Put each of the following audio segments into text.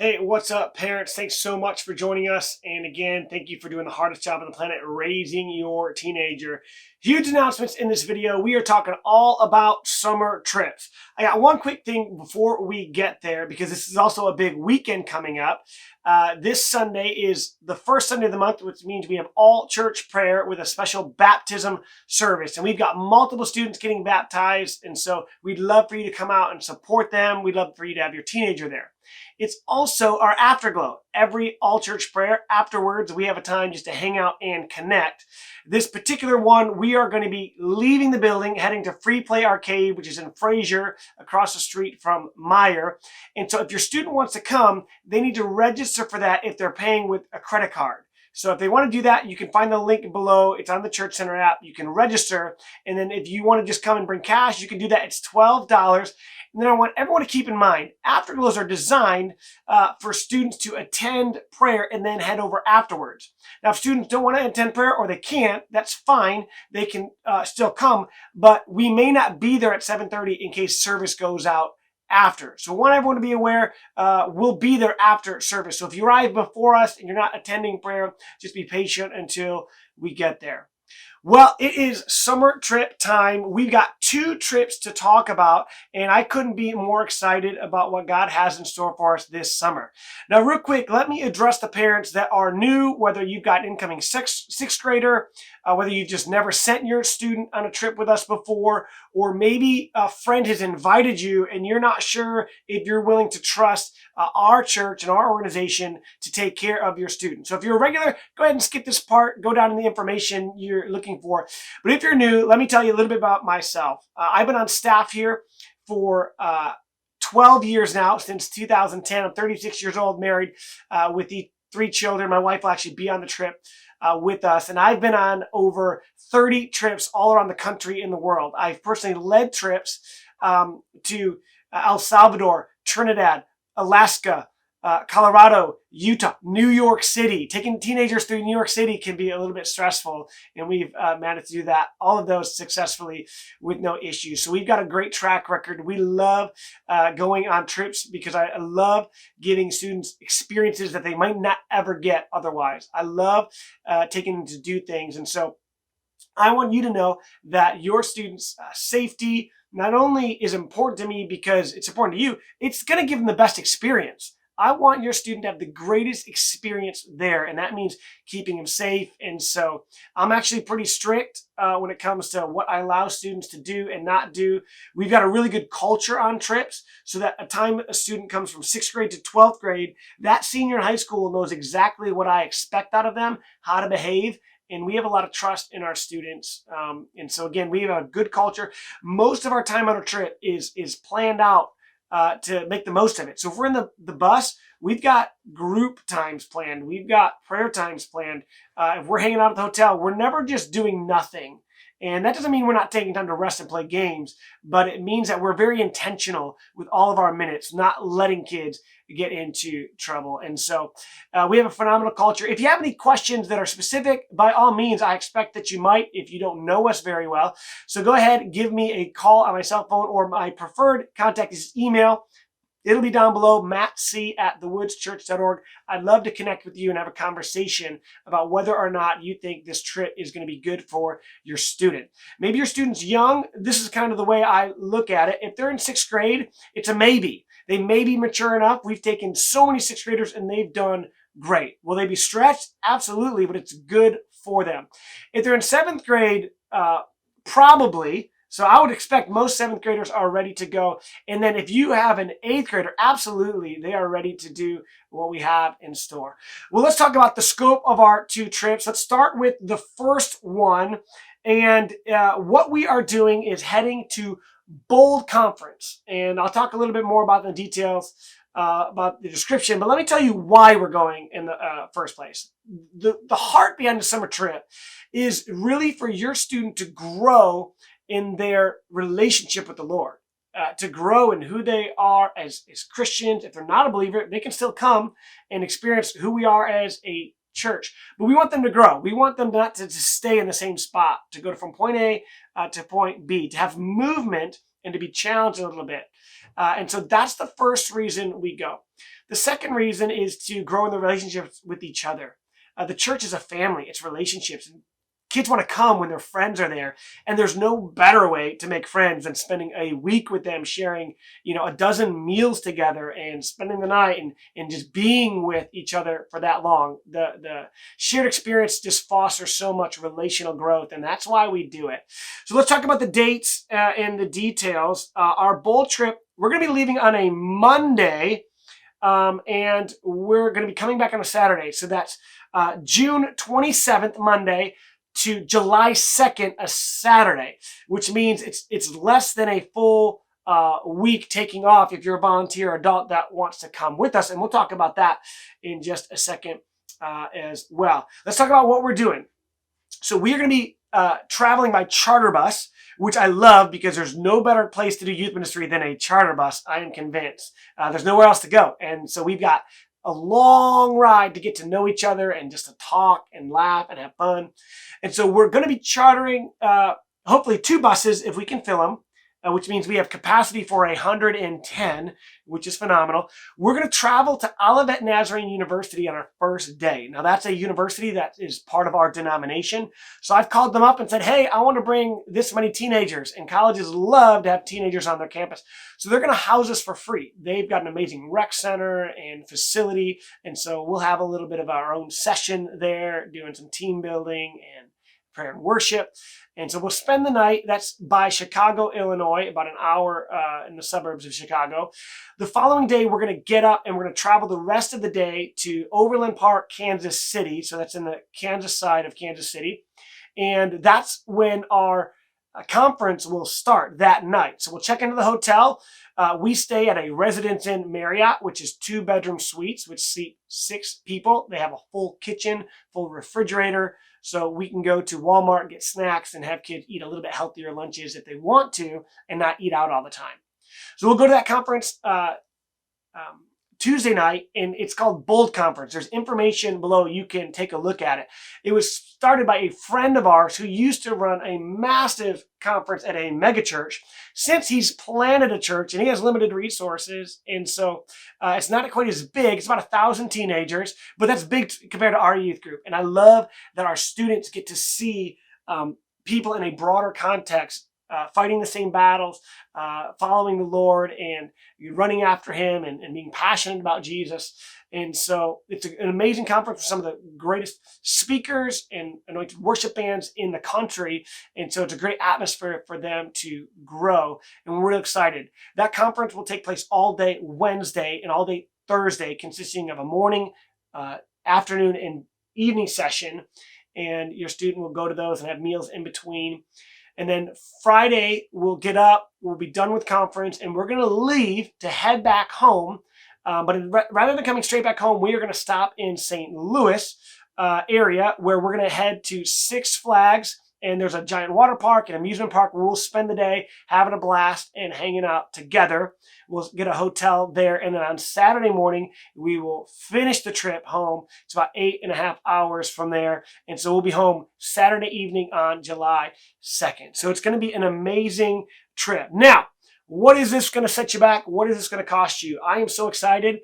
Hey, what's up, parents? Thanks so much for joining us. And again, thank you for doing the hardest job on the planet, raising your teenager. Huge announcements in this video. We are talking all about summer trips. I got one quick thing before we get there, because this is also a big weekend coming up. This Sunday is the first Sunday of the month, which means we have all church prayer with a special baptism service. And we've got multiple students getting baptized. And so we'd love for you to come out and support them. We'd love for you to have your teenager there. It's also our afterglow. Every all-church prayer afterwards, we have a time just to hang out and connect. This particular one, we are going to be leaving the building, heading to Free Play Arcade, which is in Fraser, across the street from Meyer. And so if your student wants to come, they need to register for that if they're paying with a credit card. So if they want to do that, you can find the link below. It's on the Church Center app. You can register. And then if you want to just come and bring cash, you can do that. It's $12. And then I want everyone to keep in mind, afterglows are designed for students to attend prayer and then head over afterwards. Now, if students don't want to attend prayer or they can't, that's fine. They can still come, but we may not be there at 7:30 in case service goes out after. So I want everyone to be aware, we'll be there after service. So if you arrive before us and you're not attending prayer, just be patient until we get there. Well, it is summer trip time. We've got 2 trips to talk about, and I couldn't be more excited about what God has in store for us this summer. Now, real quick, let me address the parents that are new, whether you've got an incoming sixth grader, whether you've just never sent your student on a trip with us before, or maybe a friend has invited you and you're not sure if you're willing to trust our church and our organization to take care of your student. So if you're a regular, go ahead and skip this part, go down to the information you're looking for. But if you're new, let me tell you a little bit about myself. I've been on staff here for 12 years now, since 2010. I'm 36 years old, married with 3 children. My wife will actually be on the trip with us. And I've been on over 30 trips all around the country and the world. I've personally led trips to El Salvador, Trinidad, Alaska, Colorado, Utah, New York City. Taking teenagers through New York City can be a little bit stressful, and we've managed to do that, all of those successfully with no issues. So we've got a great track record. We love going on trips because I love giving students experiences that they might not ever get otherwise. I love taking them to do things. And so I want you to know that your students' safety not only is important to me because it's important to you, it's going to give them the best experience. I want your student to have the greatest experience there, and that means keeping them safe. And so I'm actually pretty strict when it comes to what I allow students to do and not do. We've got a really good culture on trips, so that a time a student comes from 6th grade to 12th grade, that senior in high school knows exactly what I expect out of them, how to behave. And we have a lot of trust in our students. And so again, we have a good culture. Most of our time on a trip is planned out to make the most of it. So if we're in the bus, we've got group times planned. We've got prayer times planned. If we're hanging out at the hotel, we're never just doing nothing. And that doesn't mean we're not taking time to rest and play games, but it means that we're very intentional with all of our minutes, not letting kids get into trouble. And so we have a phenomenal culture. If you have any questions that are specific, by all means, I expect that you might if you don't know us very well. So go ahead, give me a call on my cell phone, or my preferred contact is email. It'll be down below, mattc@thewoodschurch.org. I'd love to connect with you and have a conversation about whether or not you think this trip is going to be good for your student. Maybe your student's young. This is kind of the way I look at it. If they're in 6th grade, it's a maybe. They may be mature enough. We've taken so many 6th graders and they've done great. Will they be stretched? Absolutely, but it's good for them. If they're in 7th grade, probably. So I would expect most 7th graders are ready to go. And then if you have an 8th grader, absolutely, they are ready to do what we have in store. Well, let's talk about the scope of our 2 trips. Let's start with the first one. And what we are doing is heading to Bold Conference. And I'll talk a little bit more about the details, about the description, but let me tell you why we're going in the first place. The heart behind the summer trip is really for your student to grow in their relationship with the Lord, to grow in who they are as Christians. If they're not a believer, they can still come and experience who we are as a church. But we want them to grow. We want them not to stay in the same spot, to go from point A to point B, to have movement and to be challenged a little bit. And so that's the first reason we go. The second reason is to grow in the relationships with each other. The church is a family. It's relationships. Kids want to come when their friends are there. And there's no better way to make friends than spending a week with them, sharing, a dozen meals together and spending the night and just being with each other for that long. The shared experience just fosters so much relational growth, and that's why we do it. So let's talk about the dates and the details. Our bowl trip, we're going to be leaving on a Monday, and we're going to be coming back on a Saturday. So that's June 27th, Monday, to July 2nd, a Saturday, which means it's less than a full week taking off if you're a volunteer adult that wants to come with us. And we'll talk about that in just a second as well. Let's talk about what we're doing. So we are going to be traveling by charter bus, which I love because there's no better place to do youth ministry than a charter bus. I am convinced. There's nowhere else to go. And so we've got a long ride to get to know each other and just to talk and laugh and have fun. And so we're going to be chartering hopefully 2 buses if we can fill them, which means we have capacity for 110, which is phenomenal. We're going to travel to Olivet Nazarene University on our first day. Now, that's a university that is part of our denomination. So I've called them up and said, hey, I want to bring this many teenagers. And colleges love to have teenagers on their campus. So they're going to house us for free. They've got an amazing rec center and facility. And so we'll have a little bit of our own session there, doing some team building and prayer and worship. And so we'll spend the night. That's by Chicago, Illinois, about an hour in the suburbs of Chicago. The following day, we're going to get up and we're going to travel the rest of the day to Overland Park, Kansas City. So that's in the Kansas side of Kansas City. And that's when our conference will start that night. So we'll check into the hotel. We stay at a Residence Inn Marriott, which is 2-bedroom suites, which seat 6 people. They have a full kitchen, full refrigerator. So we can go to Walmart and get snacks and have kids eat a little bit healthier lunches if they want to and not eat out all the time. So we'll go to that conference Tuesday night, and it's called Bold Conference. There's information below. You can take a look at it. It was started by a friend of ours who used to run a massive conference at a megachurch. Since he's planted a church and he has limited resources, and so it's not quite as big. It's about 1,000 teenagers, but that's big compared to our youth group. And I love that our students get to see people in a broader context, fighting the same battles, following the Lord and running after him and being passionate about Jesus. And so it's an amazing conference with some of the greatest speakers and anointed worship bands in the country. And so it's a great atmosphere for them to grow. And we're really excited. That conference will take place all day Wednesday and all day Thursday, consisting of a morning, afternoon, and evening session. And your student will go to those and have meals in between. And then Friday, we'll get up, we'll be done with conference, and we're going to leave to head back home. But rather than coming straight back home, we are going to stop in St. Louis area where we're going to head to Six Flags. And there's a giant water park and amusement park where we'll spend the day having a blast and hanging out together. We'll get a hotel there. And then on Saturday morning, we will finish the trip home. It's about 8.5 hours from there. And so we'll be home Saturday evening on July 2nd. So it's going to be an amazing trip. Now, what is this going to set you back? What is this going to cost you? I am so excited.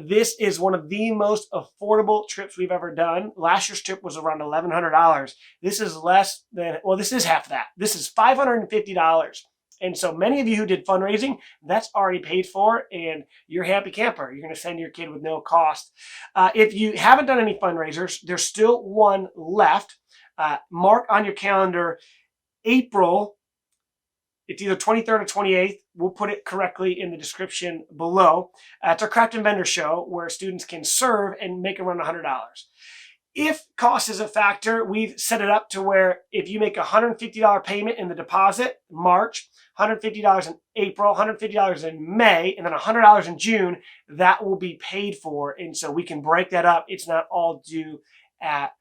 This is one of the most affordable trips we've ever done. Last year's trip was around $1,100. This is less than, well, this is half that. This is $550. And so many of you who did fundraising, that's already paid for, and you're a happy camper. You're going to send your kid with no cost. If you haven't done any fundraisers, there's still one left. Mark on your calendar April. It's either 23rd or 28th. We'll put it correctly in the description below. It's our craft and vendor show where students can serve and make around $100. If cost is a factor, we've set it up to where if you make a $150 payment in the deposit, March, $150 in April, $150 in May, and then $100 in June, that will be paid for. And so we can break that up. It's not all due at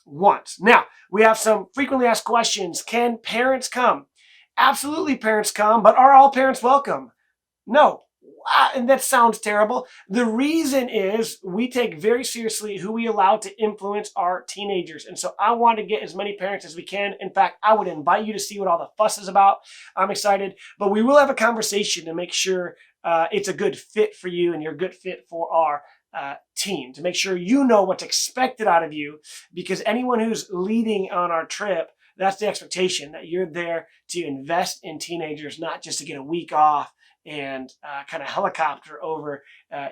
once. Now, we have some frequently asked questions. Can parents come? Absolutely, parents come, but are all parents welcome? No. And that sounds terrible. The reason is we take very seriously who we allow to influence our teenagers. And so I want to get as many parents as we can. In fact, I would invite you to see what all the fuss is about. I'm excited, but we will have a conversation to make sure it's a good fit for you and you're a good fit for our team, to make sure you know what's expected out of you, because anyone who's leading on our trip, that's the expectation, that you're there to invest in teenagers, not just to get a week off and kind of helicopter over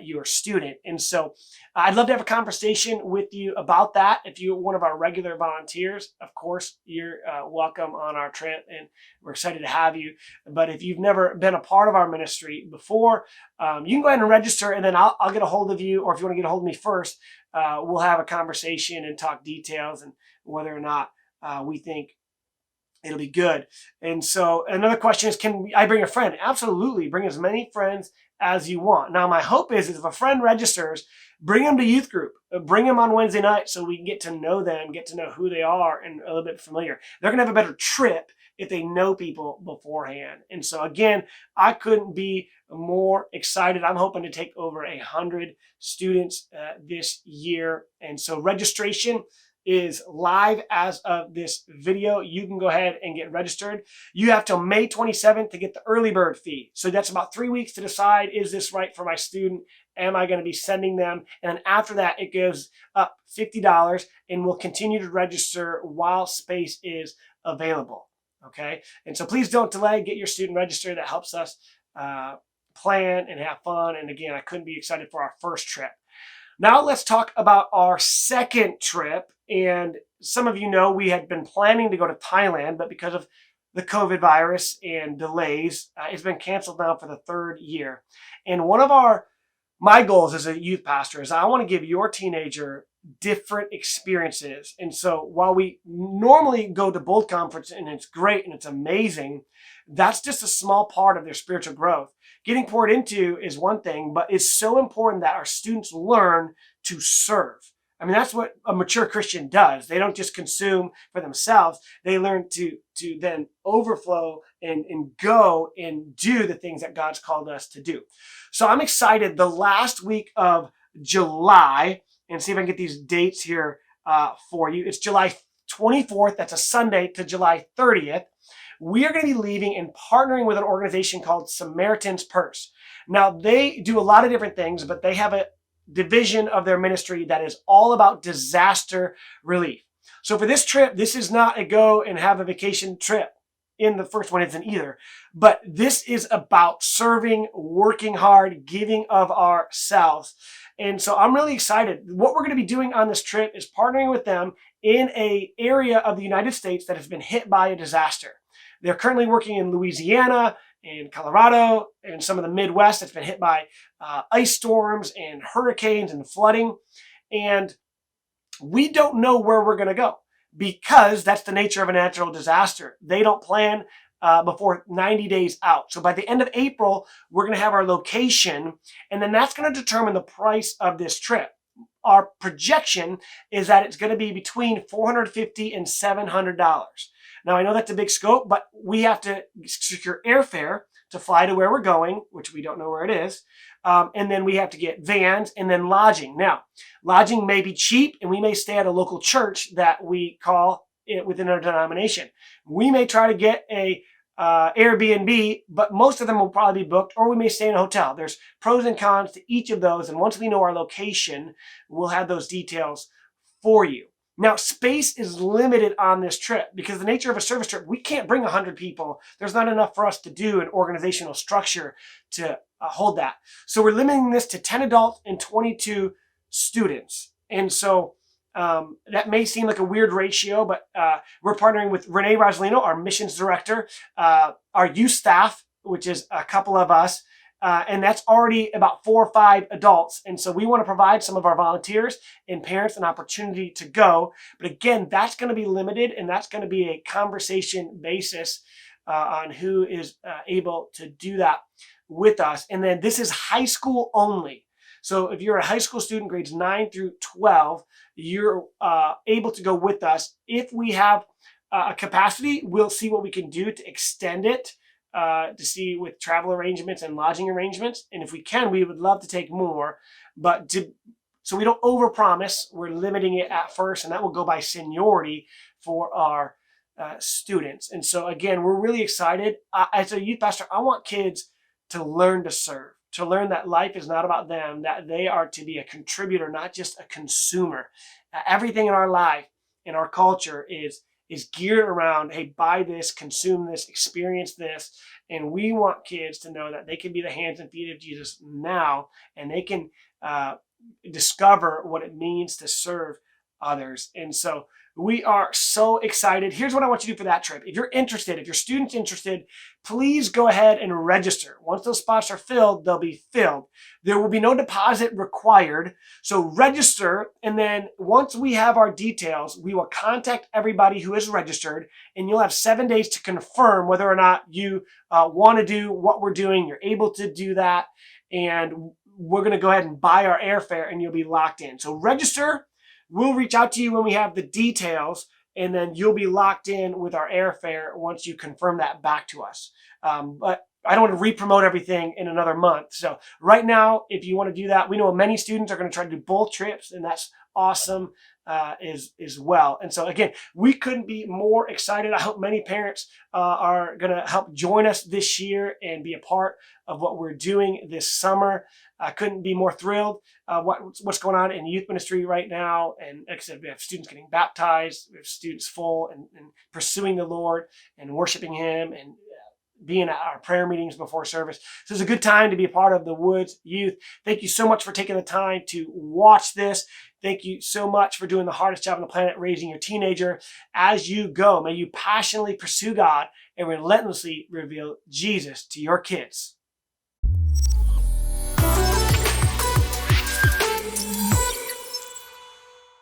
your student. And so I'd love to have a conversation with you about that. If you're one of our regular volunteers, of course, you're welcome on our trip, and we're excited to have you. But if you've never been a part of our ministry before, you can go ahead and register, and then I'll get a hold of you, or if you want to get a hold of me first, we'll have a conversation and talk details and whether or not we think it'll be good. And so another question is, can I bring a friend? Absolutely. Bring as many friends as you want. Now, my hope is if a friend registers, bring them to youth group. Bring them on Wednesday night so we can get to know them, get to know who they are, and a little bit familiar. They're going to have a better trip if they know people beforehand. And so, again, I couldn't be more excited. I'm hoping to take over 100 students this year. And so registration is live as of this video. You can go ahead and get registered. You have till May 27th to get the early bird fee. So that's about 3 weeks to decide, is this right for my student? Am I going to be sending them? And then after that, it goes up $50, and we'll continue to register while space is available. Okay. And so please don't delay. Get your student registered. That helps us plan and have fun. And again, I couldn't be excited for our first trip. Now let's talk about our second trip. And some of you know we had been planning to go to Thailand, but because of the COVID virus and delays, it's been canceled now for the third year. And one of my goals as a youth pastor is I want to give your teenager different experiences. And so while we normally go to Bold Conference and it's great and it's amazing, that's just a small part of their spiritual growth. Getting poured into is one thing, but it's so important that our students learn to serve. I mean, that's what a mature Christian does. They don't just consume for themselves. They learn to then overflow and go and do the things that God's called us to do. So I'm excited. The last week of July, and see if I can get these dates here for you. It's July 24th. That's a Sunday to July 30th. We are going to be leaving and partnering with an organization called Samaritan's Purse. Now, they do a lot of different things, but they have a division of their ministry that is all about disaster relief. So for this trip, this is not a go and have a vacation trip. In the first one, isn't either. But this is about serving, working hard, giving of ourselves. And so I'm really excited. What we're going to be doing on this trip is partnering with them in an area of the United States that has been hit by a disaster. They're currently working in Louisiana and Colorado and some of the Midwest that's been hit by ice storms and hurricanes and flooding. And we don't know where we're going to go because that's the nature of a natural disaster. They don't plan before 90 days out. So by the end of April, we're going to have our location, and then that's going to determine the price of this trip. Our projection is that it's going to be between $450 and $700. Now, I know that's a big scope, but we have to secure airfare to fly to where we're going, which we don't know where it is. And then we have to get vans and then lodging. Now, lodging may be cheap, and we may stay at a local church that we call it within our denomination. We may try to get a Airbnb, but most of them will probably be booked, or we may stay in a hotel. There's pros and cons to each of those. And once we know our location, we'll have those details for you. Now, space is limited on this trip because the nature of a service trip, we can't bring 100 people. There's not enough for us to do an organizational structure to hold that. So we're limiting this to 10 adults and 22 students. And so that may seem like a weird ratio, but we're partnering with Renee Rosalino, our missions director, our youth staff, which is a couple of us, and that's already about 4 or 5 adults. And so we want to provide some of our volunteers and parents an opportunity to go. But again, that's going to be limited, and that's going to be a conversation basis on who is able to do that with us. And then this is high school only. So if you're a high school student, grades 9 through 12, you're able to go with us. If we have a capacity, we'll see what we can do to extend it to see with travel arrangements and lodging arrangements. And if we can, we would love to take more. But so we don't overpromise, we're limiting it at first, and that will go by seniority for our students. And so again, we're really excited. As a youth pastor, I want kids to learn to serve, to learn that life is not about them, that they are to be a contributor, not just a consumer. Everything in our life, in our culture is geared around, hey, buy this, consume this, experience this. And we want kids to know that they can be the hands and feet of Jesus now, and they can discover what it means to serve others. And so we are so excited. Here's what I want you to do for that trip. If you're interested, if your student's interested, please go ahead and register. Once those spots are filled, they'll be filled. There will be no deposit required. So register, and then once we have our details, we will contact everybody who is registered, and you'll have 7 days to confirm whether or not you want to do what we're doing. You're able to do that, and we're going to go ahead and buy our airfare, and you'll be locked in. So register. We'll reach out to you when we have the details, and then you'll be locked in with our airfare once you confirm that back to us. But I don't want to re-promote everything in another month. So right now, if you want to do that, we know many students are going to try to do both trips, and that's awesome as well. And so again, we couldn't be more excited. I hope many parents are going to help join us this year and be a part of what we're doing this summer. I couldn't be more thrilled what's going on in youth ministry right now. And like I said, we have students getting baptized, we have students full and pursuing the Lord and worshiping Him and being at our prayer meetings before service. So it's a good time to be a part of the Woods Youth. Thank you so much for taking the time to watch this. Thank you so much for doing the hardest job on the planet, raising your teenager. As you go, may you passionately pursue God and relentlessly reveal Jesus to your kids.